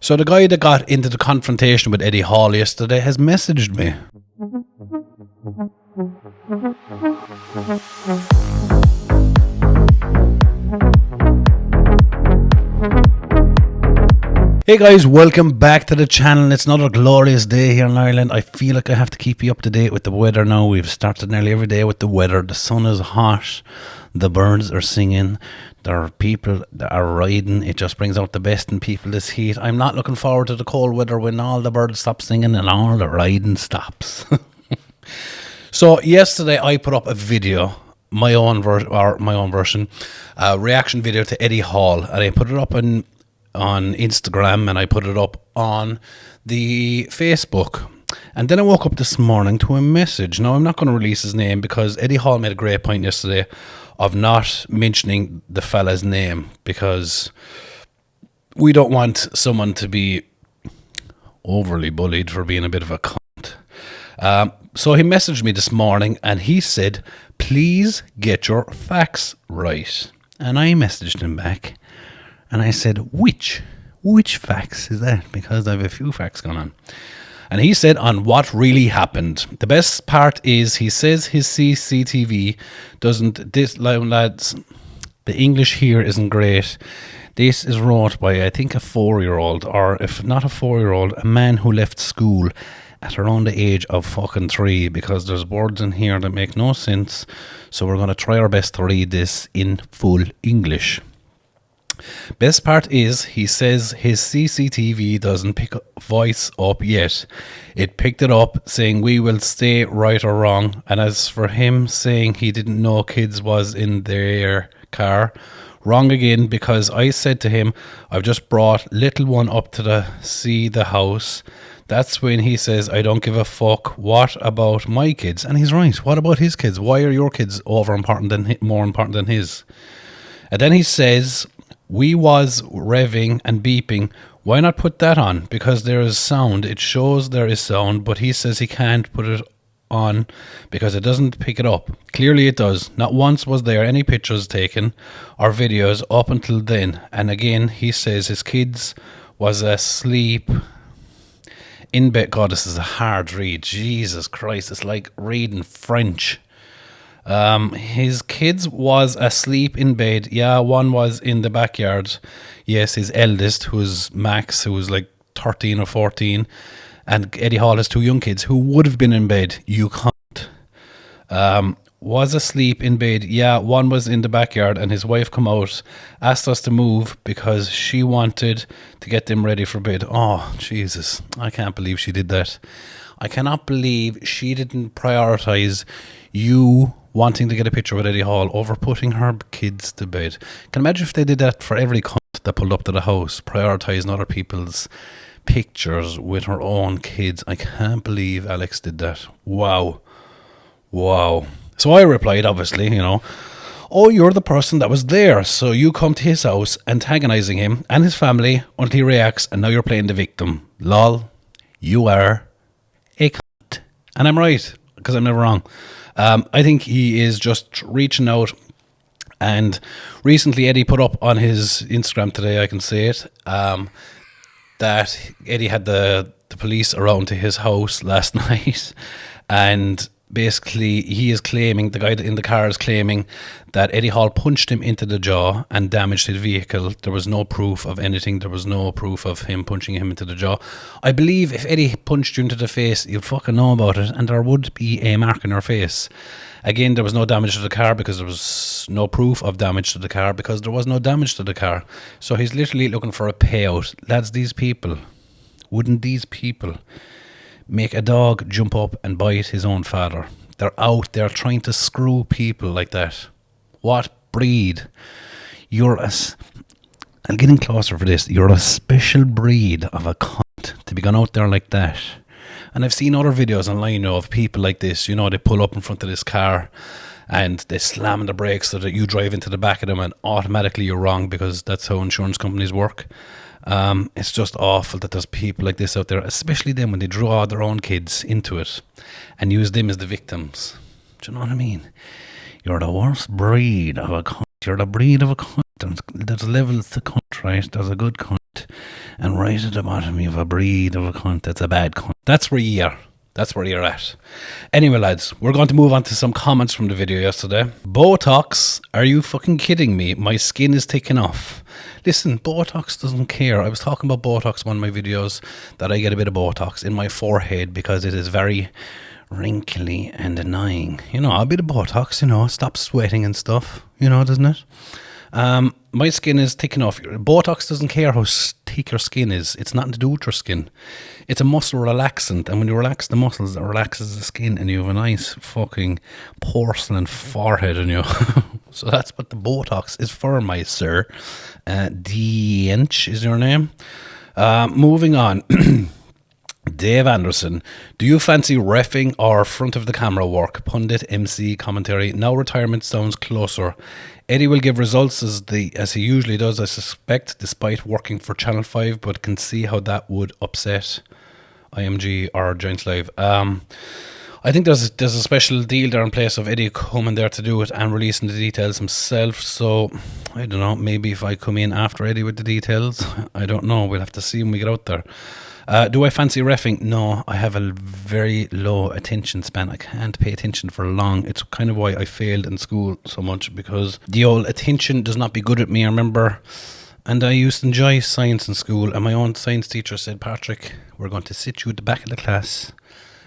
So the guy that got into the confrontation with Eddie Hall yesterday has messaged me. Hey guys, welcome back to the channel. It's another glorious day here in Ireland. I feel like I have to keep you up to date with the weather now. We've started nearly every day with the weather. The sun is hot. The birds are singing. There are people that are riding. It just brings out the best in people, this heat. I'm not looking forward to the cold weather when all the birds stop singing and all the riding stops. So yesterday I put up a video, my own version, reaction video to Eddie Hall, and I put it up on Instagram, and I put it up on the Facebook. And then I woke up this morning to a message. Now, I'm not going to release his name because Eddie Hall made a great point yesterday of not mentioning the fella's name, because we don't want someone to be overly bullied for being a bit of a cunt. So he messaged me this morning and he said, please get your facts right. And I messaged him back and I said, which facts is that? Because I have a few facts going on. And he said on what really happened. The best part is he says his CCTV doesn't, this, lads, the English here isn't great. This is wrote by, I think, a 4-year-old, or if not a 4-year-old, a man who left school at around the age of fucking 3, because there's words in here that make no sense. So we're going to try our best to read this in full English. Best part is he says his CCTV doesn't pick voice up yet. It picked it up saying we will stay right or wrong. And as for him saying he didn't know kids was in their car, wrong again, because I said to him, I've just brought little one up to see the house. That's when he says, I don't give a fuck. What about my kids? And he's right. What about his kids? Why are your kids more important than his? And then he says, we was revving and beeping. Why not put that on? Because there is sound. It shows there is sound, but he says he can't put it on because it doesn't pick it up. Clearly it does. Not once was there any pictures taken or videos up until then. And again, he says his kids was asleep in bed. God, this is a hard read. Jesus Christ, it's like reading French. His kids was asleep in bed. Yeah, one was in the backyard. Yes, his eldest, who's Max, who was like 13 or 14. And Eddie Hall has 2 young kids who would have been in bed. You can't. Was asleep in bed. Yeah, one was in the backyard, and his wife come out, asked us to move because she wanted to get them ready for bed. Oh, Jesus. I can't believe she did that. I cannot believe she didn't prioritize you wanting to get a picture with Eddie Hall over putting her kids to bed. Can you imagine if they did that for every cunt that pulled up to the house, prioritising other people's pictures with her own kids? I can't believe Alex did that. Wow. So I replied, obviously, oh, you're the person that was there, so you come to his house antagonising him and his family until he reacts, and now you're playing the victim. Lol, you are a cunt. And I'm right, because I'm never wrong. I think he is just reaching out. And recently Eddie put up on his Instagram today, I can say it, that Eddie had the police around to his house last night, and basically he is claiming, the guy in the car is claiming that Eddie Hall punched him into the jaw and damaged his vehicle. There was no proof of anything. There was no proof of him punching him into the jaw. I believe if Eddie punched you into the face, you'd fucking know about it, and there would be a mark in your face. Again, there was no damage to the car because there was no proof of damage to the car because there was no damage to the car. So he's literally looking for a payout. Lads, wouldn't these people make a dog jump up and bite his own father? They're out there trying to screw people like that. What breed? I'm getting closer for this. You're a special breed of a cunt to be gone out there like that. And I've seen other videos online of people like this. They pull up in front of this car and they slam on the brakes so that you drive into the back of them and automatically you're wrong, because that's how insurance companies work. It's just awful that there's people like this out there, especially them when they draw their own kids into it and use them as the victims. Do you know what I mean? You're the worst breed of a cunt. You're the breed of a cunt. There's levels to cunt, right? There's a good cunt And right at the bottom, you have a breed of a cunt that's a bad cunt. That's where you are. That's where you're at. Anyway, lads, we're going to move on to some comments from the video yesterday. Botox, are you fucking kidding me? My skin is taking off. Listen, Botox doesn't care. I was talking about Botox in one of my videos, that I get a bit of Botox in my forehead because it is very wrinkly and annoying. You know, a bit of Botox, you know, stops sweating and stuff, you know, doesn't it? My skin is taking off. Botox doesn't care how thick your skin is. It's nothing to do with your skin. It's a muscle relaxant, and when you relax the muscles, it relaxes the skin, and you have a nice fucking porcelain forehead on you. So that's what the Botox is for, my sir. D-Inch is your name. Moving on. Dave Anderson, do you fancy reffing or front of the camera work? Pundit, MC, commentary. Now retirement sounds closer. Eddie will give results as he usually does, I suspect, despite working for Channel 5, but can see how that would upset IMG or Giants Live. I think there's a special deal there in place of Eddie coming there to do it and releasing the details himself. So I don't know, maybe if I come in after Eddie with the details, I don't know. We'll have to see when we get out there. Do I fancy reffing? No, I have a very low attention span. I can't pay attention for long. It's kind of why I failed in school so much, because the old attention does not be good at me. I remember, and I used to enjoy science in school, and my own science teacher said, Patrick, we're going to sit you at the back of the class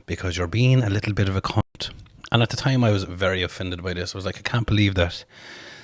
because you're being a little bit of a cunt. And at the time I was very offended by this. I was like, I can't believe that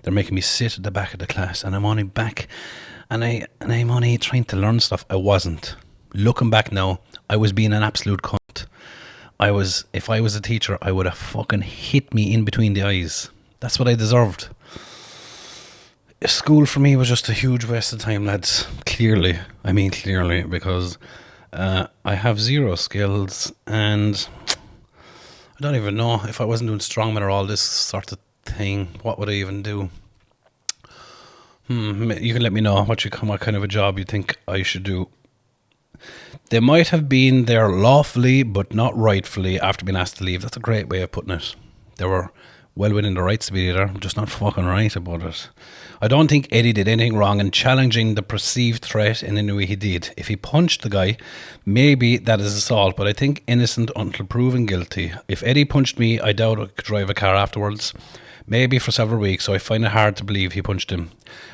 they're making me sit at the back of the class, and I'm only back, and I'm only trying to learn stuff. I wasn't. Looking back now, I was being an absolute cunt. If I was a teacher, I would have fucking hit me in between the eyes. That's what I deserved. School for me was just a huge waste of time, lads. Clearly, because I have zero skills, and I don't even know if I wasn't doing strongman or all this sort of thing, what would I even do? You can let me know what kind of a job you think I should do. They might have been there lawfully, but not rightfully after being asked to leave. That's a great way of putting it. They were well within their rights to be there, just not fucking right about it. I don't think Eddie did anything wrong in challenging the perceived threat in any way he did. If he punched the guy, maybe that is assault, but I think innocent until proven guilty. If Eddie punched me, I doubt I could drive a car afterwards. Maybe for several weeks, so I find it hard to believe he punched him.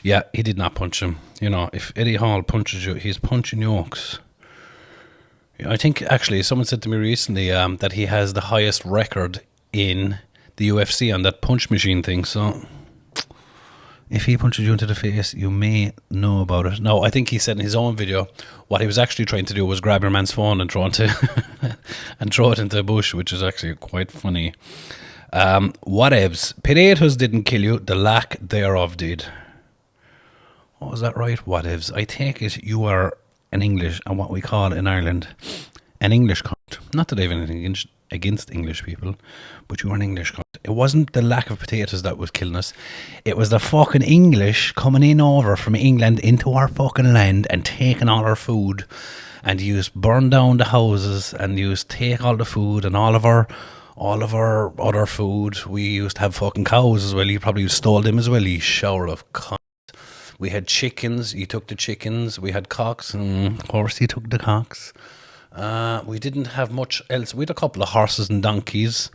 Yeah, he did not punch him. You know, if Eddie Hall punches you, he's punching yokes. I think actually someone said to me recently that he has the highest record in the UFC on that punch machine thing. So if he punches you into the face, you may know about it. No, I think he said in his own video what he was actually trying to do was grab your man's phone and throw it into a bush, which is actually quite funny. Whatevs. Potatoes didn't kill you. The lack thereof did. What was that right? Whatevs. I take it you are an English, and what we call in Ireland an English cunt. Not that I have anything against English people, but you are an English cunt. It wasn't the lack of potatoes that was killing us. It was the fucking English coming in over from England into our fucking land and taking all our food, and you used burn down the houses, and you used take all the food and all of our other food. We used to have fucking cows as well. You probably stole them as well, you shower of cunt. We had chickens, you took the chickens. We had cocks, and of course you took the cocks. We didn't have much else. We had a couple of horses and donkeys,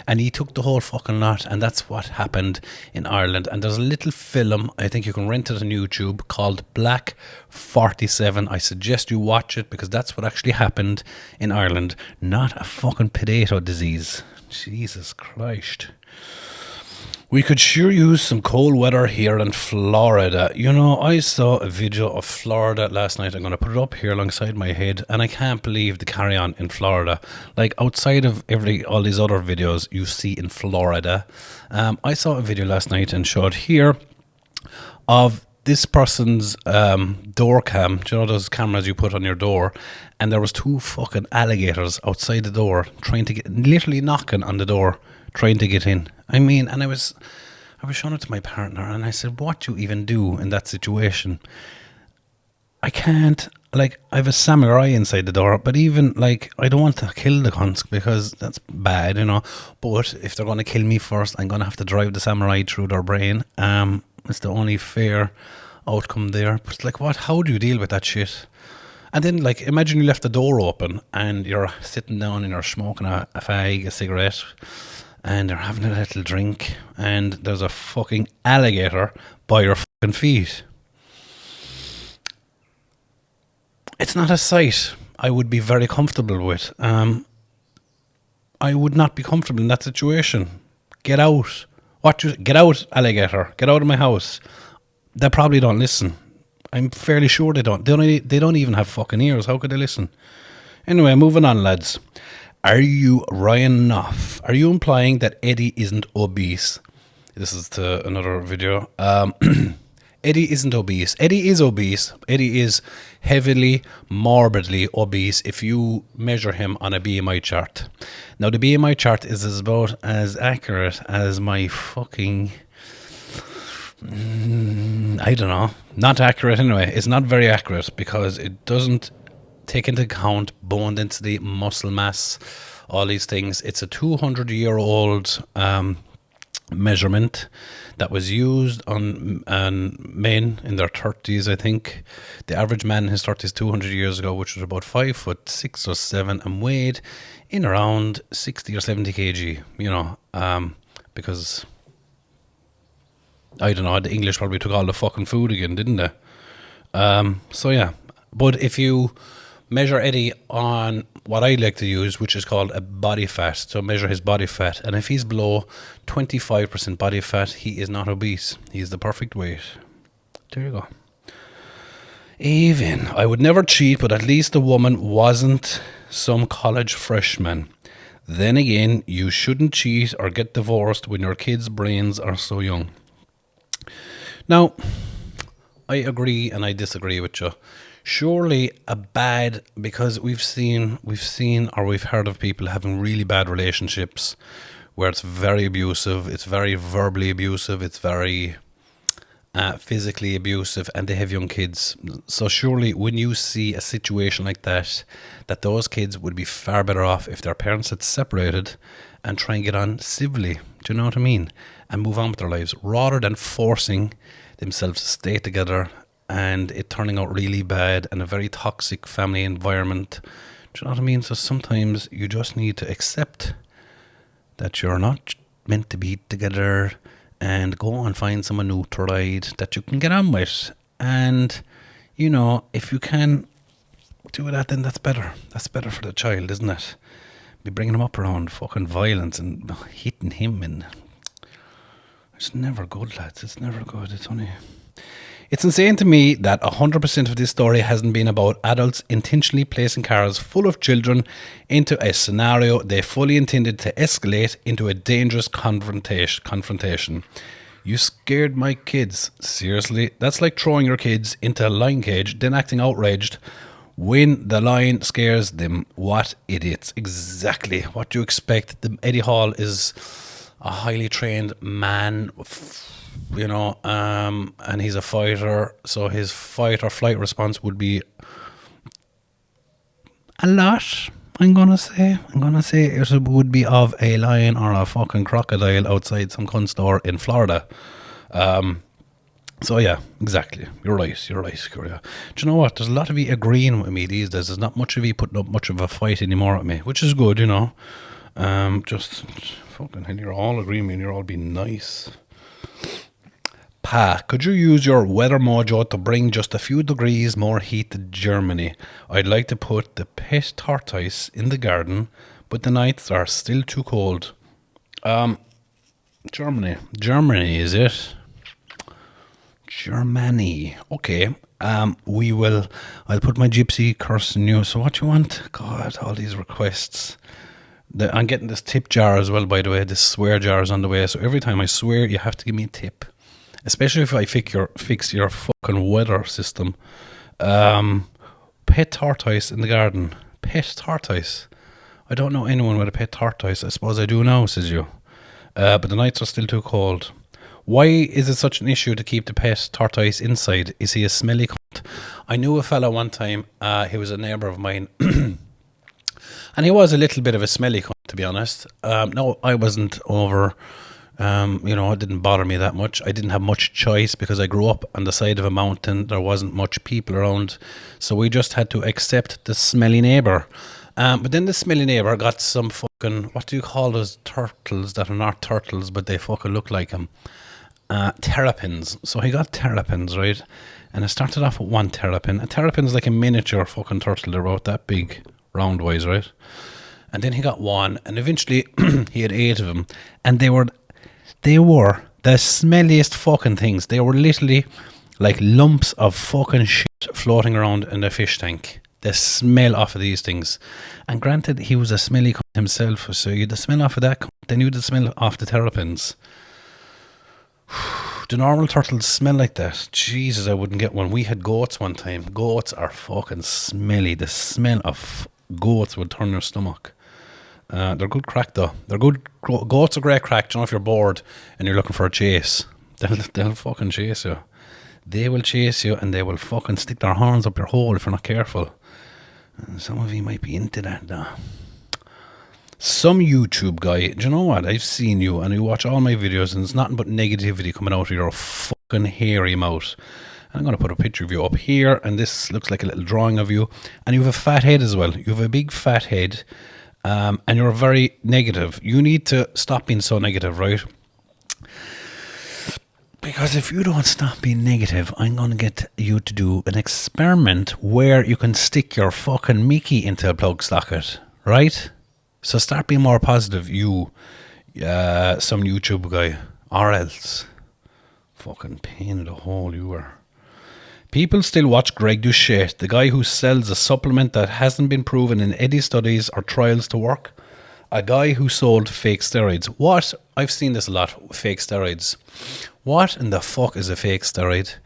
and he took the whole fucking lot, and that's what happened in Ireland. And there's a little film, I think you can rent it on YouTube, called Black 47. I suggest you watch it, because that's what actually happened in Ireland, not a fucking potato disease. Jesus Christ. We could sure use some cold weather here in Florida. You know, I saw a video of Florida last night. I'm going to put it up here alongside my head, and I can't believe the carry-on in Florida. Like, outside of all these other videos you see in Florida, I saw a video last night and showed here of this person's door cam. Do you know those cameras you put on your door? And there was 2 fucking alligators outside the door trying to literally knocking on the door, trying to get in. I mean, and I was showing it to my partner, and I said, what do you even do in that situation? I can't, like, I have a samurai inside the door, but even, like, I don't want to kill the cunts because that's bad, you know. But if they're going to kill me first, I'm going to have to drive the samurai through their brain. It's the only fair outcome there. But, like, how do you deal with that shit? And then, like, imagine you left the door open and you're sitting down and you're smoking a fag, a cigarette, and you're having a little drink, and there's a fucking alligator by your fucking feet. It's not a sight I would be very comfortable with. I would not be comfortable in that situation. Get out. Get out, alligator. Get out of my house. They probably don't listen. I'm fairly sure they don't. They don't even have fucking ears. How could they listen? Anyway, moving on, lads. Are you Ryan Knopf? Are you implying that Eddie isn't obese? This is to another video. Eddie isn't obese. Eddie is obese. Eddie is heavily, morbidly obese if you measure him on a BMI chart. Now, the BMI chart is about as accurate as my fucking... I don't know. Not accurate anyway. It's not very accurate because it doesn't take into account bone density, muscle mass, all these things. It's a 200-year-old measurement that was used on men in their 30s, I think. The average man in his 30s 200 years ago, which was about 5'6" or 7", and weighed in around 60 or 70 kg, because I don't know, the English probably took all the fucking food again, didn't they? So yeah, but if you measure Eddie on what I like to use, which is called a body fat, so measure his body fat, and if he's below 25% body fat, he is not obese. He's the perfect weight. There you go. Even, I would never cheat, but at least the woman wasn't some college freshman. Then again, you shouldn't cheat or get divorced when your kids' brains are so young. Now, I agree and I disagree with you. Surely because we've seen or we've heard of people having really bad relationships where it's very abusive, it's very verbally abusive, it's very physically abusive, and they have young kids. So surely when you see a situation like that those kids would be far better off if their parents had separated and try and get on civilly, do you know what I mean, and move on with their lives, rather than forcing themselves to stay together and it turning out really bad and a very toxic family environment. Do you know what I mean? So sometimes you just need to accept that you're not meant to be together and go and find someone new to ride that you can get on with. And, if you can do that, then that's better. That's better for the child, isn't it? Be bringing him up around fucking violence and hitting him, and it's never good, lads. It's never good. It's insane to me that 100% of this story hasn't been about adults intentionally placing cars full of children into a scenario they fully intended to escalate into a dangerous confrontation. You scared my kids. Seriously? That's like throwing your kids into a lion cage, then acting outraged when the lion scares them. What idiots. Exactly. What do you expect? Eddie Hall is a highly trained man, and he's a fighter, so his fight or flight response would be a lot. I'm gonna say it would be of a lion or a fucking crocodile outside some cunt store in Florida. So yeah, exactly. You're right, Korea. Do you know what? There's a lot of you agreeing with me these days. There's not much of you putting up much of a fight anymore at me, which is good, Just fucking hell, you're all agreeing with me and you're all being nice. Pa, could you use your weather mojo to bring just a few degrees more heat to Germany? I'd like to put the pet tortoise in the garden, but the nights are still too cold. Germany, is it? Germany. Okay. I'll put my gypsy curse in you. So what you want? God, all these requests. I'm getting this tip jar as well, by the way. This swear jar is on the way. So every time I swear, you have to give me a tip. Especially if I fix your fucking weather system. Pet tortoise in the garden. Pet tortoise. I don't know anyone with a pet tortoise. I suppose I do now, says you. But the nights are still too cold. Why is it such an issue to keep the pet tortoise inside? Is he a smelly cunt? I knew a fella one time. He was a neighbour of mine. And he was a little bit of a smelly cunt, to be honest. No, I wasn't over You know, it didn't bother me that much. I didn't have much choice because I grew up on the side of a mountain. There wasn't much people around. So we just had to accept the smelly neighbour. But then the smelly neighbour got some fucking, what do you call those turtles that are not turtles, but they fucking look like them? Terrapins. So he got terrapins, right? And it started off with one terrapin. A terrapin is like a miniature fucking turtle. They're about that big, round-wise, right? And then he got one, and eventually he had 8 of them. And they were the smelliest fucking things. They were literally like lumps of fucking shit floating around in a fish tank. The smell off of these things. And granted, he was a smelly cunt himself, so you had the smell off of that cunt, then you had the smell off the terrapins. Do normal turtles smell like that? Jesus, I wouldn't get one. We had goats one time. Goats are fucking smelly. The smell of goats would turn your stomach. They're good crack though. They're good. Goats are great crack. Do you know, if you're bored and you're looking for a chase, they'll fucking chase you. They will chase you and they will fucking stick their horns up your hole if you're not careful. And some of you might be into that though. Some YouTube guy, do you know what? I've seen you and you watch all my videos and it's nothing but negativity coming out of your fucking hairy mouth. And I'm going to put a picture of you up here, and this looks like a little drawing of you. And you have a fat head as well. You have a big fat head. And you're very negative. You need to stop being so negative, right? Because if you don't stop being negative, I'm going to get you to do an experiment where you can stick your fucking Mickey into a plug socket, right? So start being more positive, you, some YouTube guy, or else. Fucking pain in the hole you are. People still watch Greg do shit, the guy who sells a supplement that hasn't been proven in any studies or trials to work. A guy who sold fake steroids. What? I've seen this a lot, fake steroids. What in the fuck is a fake steroid?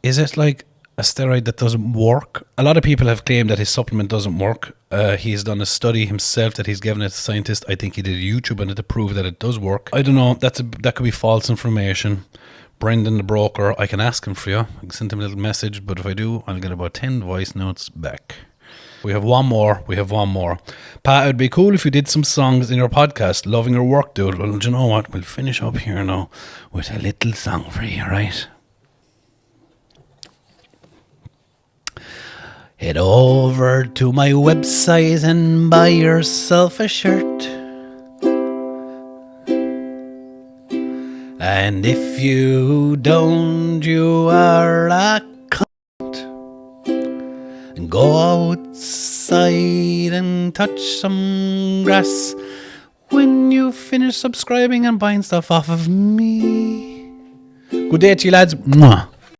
Is it like a steroid that doesn't work? A lot of people have claimed that his supplement doesn't work. He's done a study himself that he's given it to scientists. I think he did a YouTube on it to prove that it does work. I don't know, that could be false information. Brendan the broker, I can ask him for you. I can send him a little message, but if I do, I'll get about 10 voice notes back. We have one more. Pat, it would be cool if you did some songs in your podcast. Loving your work, dude. Well, do you know what? We'll finish up here now with a little song for you, right? Head over to my website and buy yourself a shirt. And if you don't, you are a cunt. And go outside and touch some grass when you finish subscribing and buying stuff off of me. Good day to you, lads. Mwah.